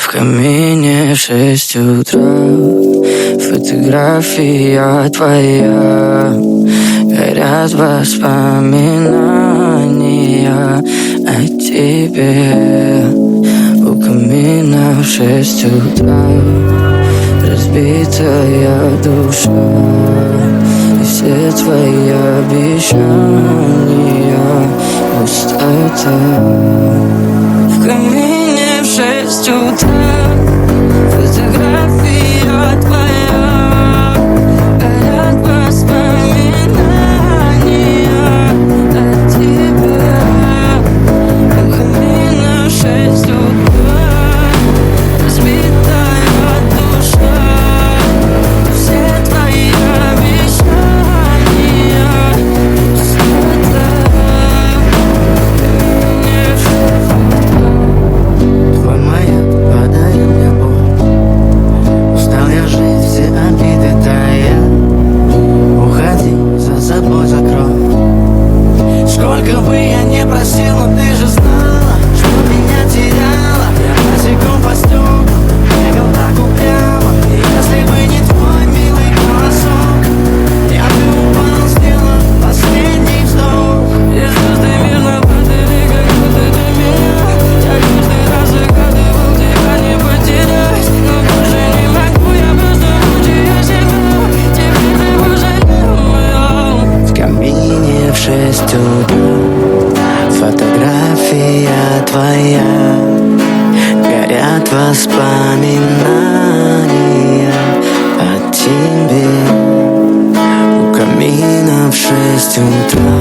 В камине в 6 утра фотография твоя. Горят воспоминания о тебе. У камина в 6 утра разбитая душа. И все твои обещания пустота. В камине в 6 утра фотография твоя. Горят воспоминания о тебе. У камина в 6 утра разбитая душа. Все твои обещания пустота. Твой маяк подарил мне боль. Устал я жить, все обиды тая. Уходи, за собой закрой. Сколько бы я не просил, но ты же знала, что меня теряла. Я босиком по стеклам бегал так упрямо. И если бы не твой милый голосок, я бы упал, сделал последний вздох. И звезды мирно падали, как будто для меня. Я каждый раз загадывал тебя не потерять. Но больше не могу, я просто мучаю себя. Теперь ты пожалел. В камине в 6 утра фотография твоя. Горят воспоминания о тебе. У камина в 6 утра